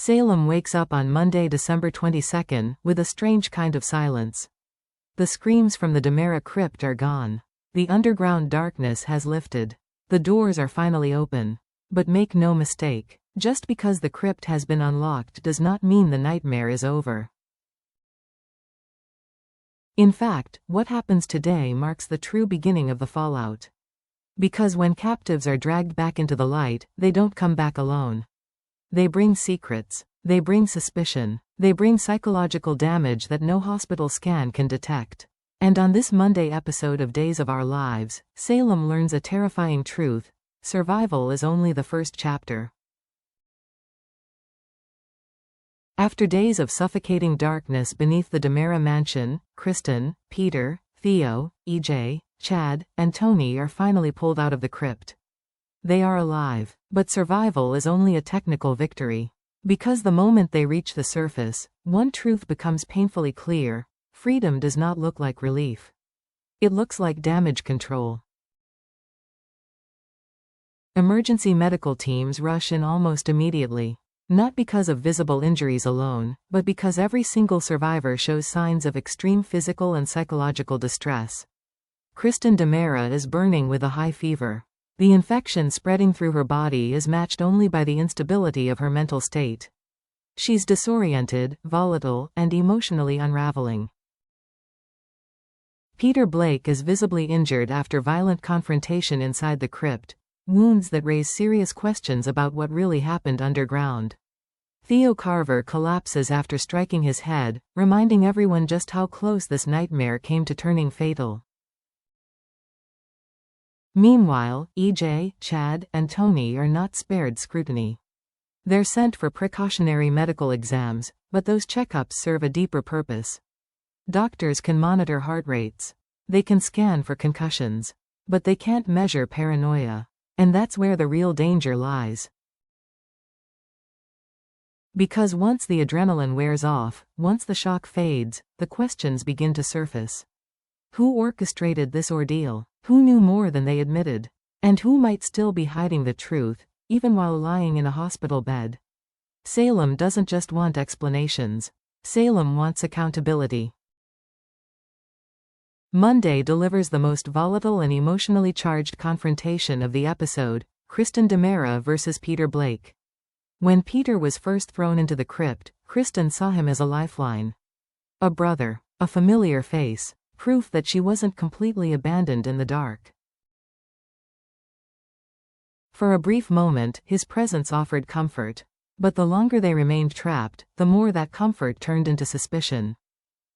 Salem wakes up on Monday, December 22nd, with a strange kind of silence. The screams from the DiMera crypt are gone. The underground darkness has lifted. The doors are finally open. But make no mistake, just because the crypt has been unlocked does not mean the nightmare is over. In fact, what happens today marks the true beginning of the fallout. Because when captives are dragged back into the light, they don't come back alone. They bring secrets. They bring suspicion. They bring psychological damage that no hospital scan can detect. And on this Monday episode of Days of Our Lives, Salem learns a terrifying truth: survival is only the first chapter. After days of suffocating darkness beneath the DiMera mansion, Kristen, Peter, Theo, EJ, Chad, and Tony are finally pulled out of the crypt. They are alive, but survival is only a technical victory. Because the moment they reach the surface, one truth becomes painfully clear: freedom does not look like relief. It looks like damage control. Emergency medical teams rush in almost immediately. Not because of visible injuries alone, but because every single survivor shows signs of extreme physical and psychological distress. Kristen DiMera is burning with a high fever. The infection spreading through her body is matched only by the instability of her mental state. She's disoriented, volatile, and emotionally unraveling. Peter Blake is visibly injured after violent confrontation inside the crypt, wounds that raise serious questions about what really happened underground. Theo Carver collapses after striking his head, reminding everyone just how close this nightmare came to turning fatal. Meanwhile, EJ, Chad, and Tony are not spared scrutiny. They're sent for precautionary medical exams, but those checkups serve a deeper purpose. Doctors can monitor heart rates. They can scan for concussions. But they can't measure paranoia. And that's where the real danger lies. Because once the adrenaline wears off, once the shock fades, the questions begin to surface. Who orchestrated this ordeal? Who knew more than they admitted? And who might still be hiding the truth, even while lying in a hospital bed? Salem doesn't just want explanations. Salem wants accountability. Monday delivers the most volatile and emotionally charged confrontation of the episode: Kristen DiMera versus Peter Blake. When Peter was first thrown into the crypt, Kristen saw him as a lifeline. A brother. A familiar face. Proof that she wasn't completely abandoned in the dark. For a brief moment, his presence offered comfort. But the longer they remained trapped, the more that comfort turned into suspicion.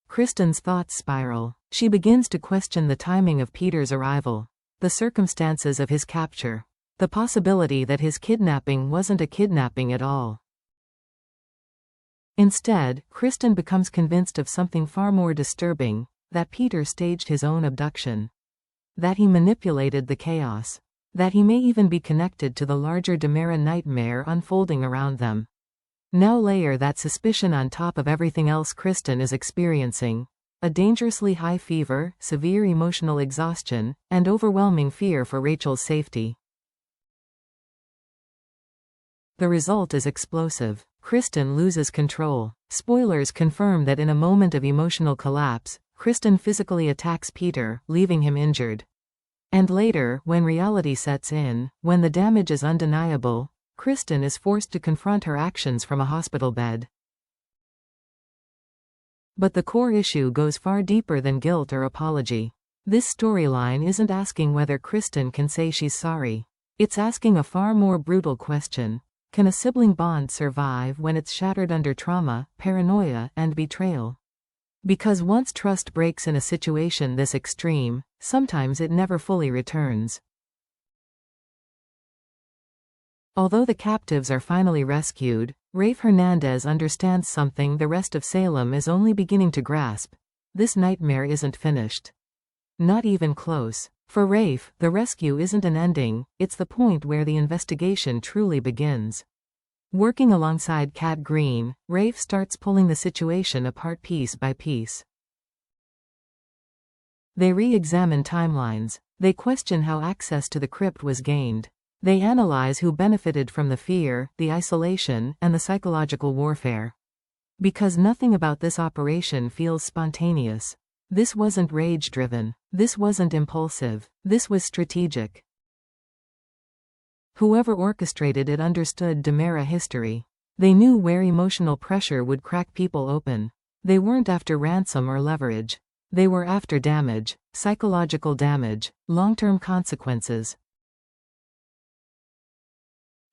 Kristen's thoughts spiral. She begins to question the timing of Peter's arrival, the circumstances of his capture, the possibility that his kidnapping wasn't a kidnapping at all. Instead, Kristen becomes convinced of something far more disturbing: that Peter staged his own abduction. That he manipulated the chaos. That he may even be connected to the larger DiMera nightmare unfolding around them. Now layer that suspicion on top of everything else Kristen is experiencing: a dangerously high fever, severe emotional exhaustion, and overwhelming fear for Rachel's safety. The result is explosive. Kristen loses control. Spoilers confirm that in a moment of emotional collapse, Kristen physically attacks Peter, leaving him injured. And later, when reality sets in, when the damage is undeniable, Kristen is forced to confront her actions from a hospital bed. But the core issue goes far deeper than guilt or apology. This storyline isn't asking whether Kristen can say she's sorry. It's asking a far more brutal question: can a sibling bond survive when it's shattered under trauma, paranoia, and betrayal? Because once trust breaks in a situation this extreme, sometimes it never fully returns. Although the captives are finally rescued, Rafe Hernandez understands something the rest of Salem is only beginning to grasp: this nightmare isn't finished. Not even close. For Rafe, the rescue isn't an ending, it's the point where the investigation truly begins. Working alongside Kat Green, Rafe starts pulling the situation apart piece by piece. They re-examine timelines. They question how access to the crypt was gained. They analyze who benefited from the fear, the isolation, and the psychological warfare. Because nothing about this operation feels spontaneous. This wasn't rage-driven. This wasn't impulsive. This was strategic. Whoever orchestrated it understood DiMera history. They knew where emotional pressure would crack people open. They weren't after ransom or leverage. They were after damage, psychological damage, long-term consequences.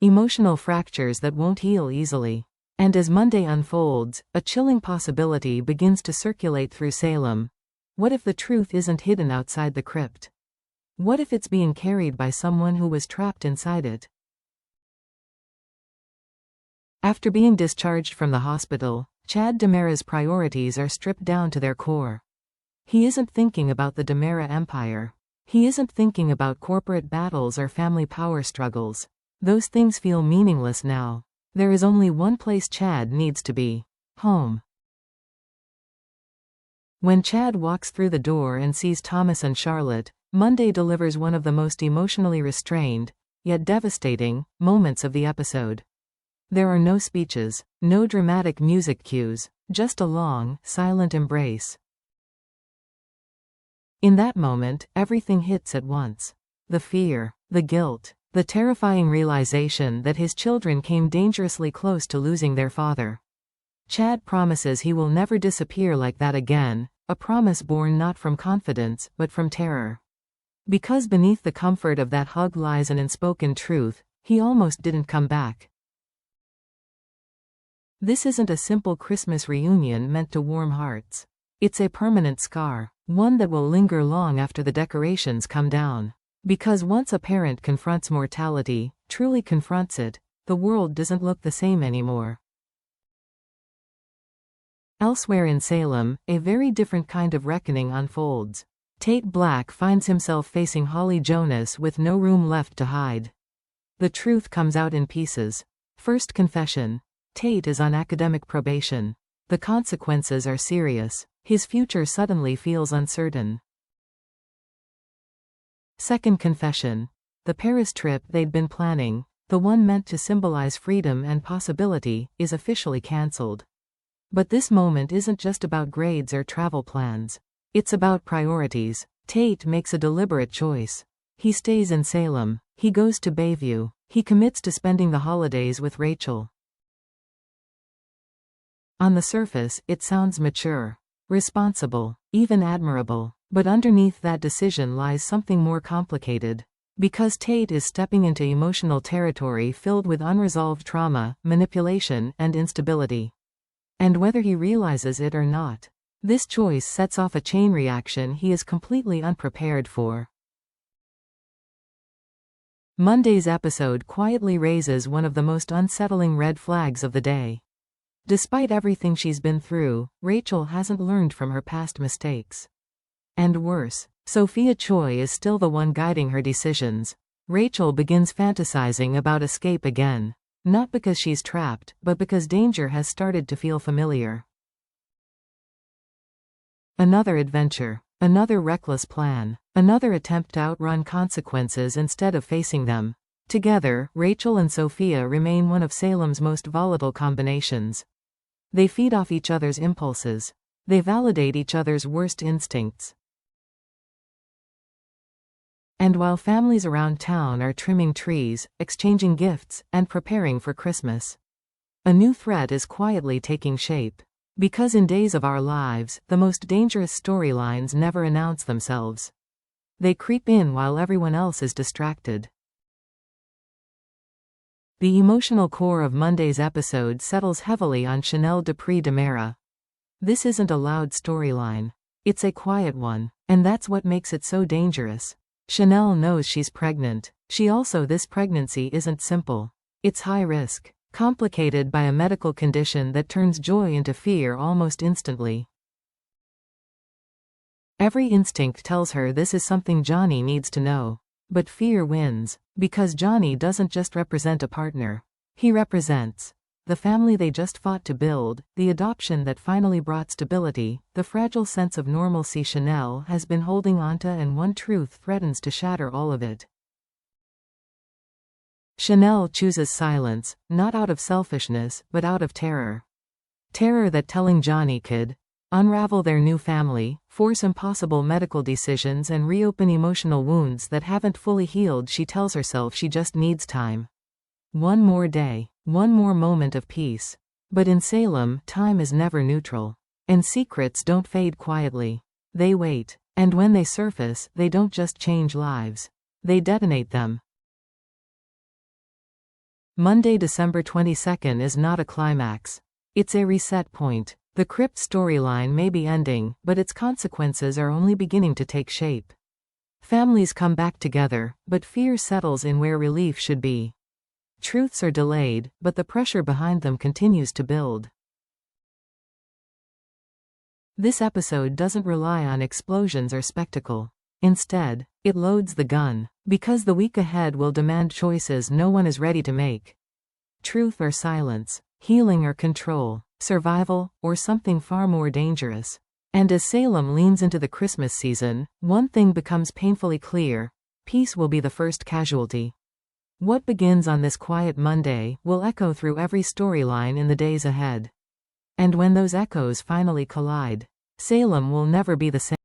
Emotional fractures that won't heal easily. And as Monday unfolds, a chilling possibility begins to circulate through Salem. What if the truth isn't hidden outside the crypt? What if it's being carried by someone who was trapped inside it? After being discharged from the hospital, Chad DiMera's priorities are stripped down to their core. He isn't thinking about the DiMera empire. He isn't thinking about corporate battles or family power struggles. Those things feel meaningless now. There is only one place Chad needs to be: home. When Chad walks through the door and sees Thomas and Charlotte, Monday delivers one of the most emotionally restrained, yet devastating, moments of the episode. There are no speeches, no dramatic music cues, just a long, silent embrace. In that moment, everything hits at once. The fear, the guilt, the terrifying realization that his children came dangerously close to losing their father. Chad promises he will never disappear like that again, a promise born not from confidence, but from terror. Because beneath the comfort of that hug lies an unspoken truth: he almost didn't come back. This isn't a simple Christmas reunion meant to warm hearts. It's a permanent scar, one that will linger long after the decorations come down. Because once a parent confronts mortality, truly confronts it, the world doesn't look the same anymore. Elsewhere in Salem, a very different kind of reckoning unfolds. Tate Black finds himself facing Holly Jonas with no room left to hide. The truth comes out in pieces. First confession. Tate is on academic probation. The consequences are serious. His future suddenly feels uncertain. Second confession. The Paris trip they'd been planning, the one meant to symbolize freedom and possibility, is officially cancelled. But this moment isn't just about grades or travel plans. It's about priorities. Tate makes a deliberate choice. He stays in Salem. He goes to Bayview. He commits to spending the holidays with Rachel. On the surface, it sounds mature, responsible, even admirable. But underneath that decision lies something more complicated. Because Tate is stepping into emotional territory filled with unresolved trauma, manipulation, and instability. And whether he realizes it or not, this choice sets off a chain reaction he is completely unprepared for. Monday's episode quietly raises one of the most unsettling red flags of the day. Despite everything she's been through, Rachel hasn't learned from her past mistakes. And worse, Sophia Choi is still the one guiding her decisions. Rachel begins fantasizing about escape again. Not because she's trapped, but because danger has started to feel familiar. Another adventure. Another reckless plan. Another attempt to outrun consequences instead of facing them. Together, Rachel and Sophia remain one of Salem's most volatile combinations. They feed off each other's impulses. They validate each other's worst instincts. And while families around town are trimming trees, exchanging gifts, and preparing for Christmas, a new threat is quietly taking shape. Because in Days of Our Lives, the most dangerous storylines never announce themselves. They creep in while everyone else is distracted. The emotional core of Monday's episode settles heavily on Chanel Dupree DiMera. This isn't a loud storyline. It's a quiet one, and that's what makes it so dangerous. Chanel knows she's pregnant. This pregnancy isn't simple. It's high risk. Complicated by a medical condition that turns joy into fear almost instantly. Every instinct tells her this is something Johnny needs to know. But fear wins, because Johnny doesn't just represent a partner. He represents the family they just fought to build, the adoption that finally brought stability, the fragile sense of normalcy Chanel has been holding onto, and one truth threatens to shatter all of it. Chanel chooses silence, not out of selfishness, but out of terror. Terror that telling Johnny could unravel their new family, force impossible medical decisions and reopen emotional wounds that haven't fully healed. She tells herself she just needs time. One more day. One more moment of peace. But in Salem, time is never neutral. And secrets don't fade quietly. They wait. And when they surface, they don't just change lives. They detonate them. Monday, December 22nd is not a climax. It's a reset point. The crypt storyline may be ending, but its consequences are only beginning to take shape. Families come back together, but fear settles in where relief should be. Truths are delayed, but the pressure behind them continues to build. This episode doesn't rely on explosions or spectacle. Instead, it loads the gun, because the week ahead will demand choices no one is ready to make. Truth or silence, healing or control, survival, or something far more dangerous. And as Salem leans into the Christmas season, one thing becomes painfully clear: peace will be the first casualty. What begins on this quiet Monday will echo through every storyline in the days ahead. And when those echoes finally collide, Salem will never be the same.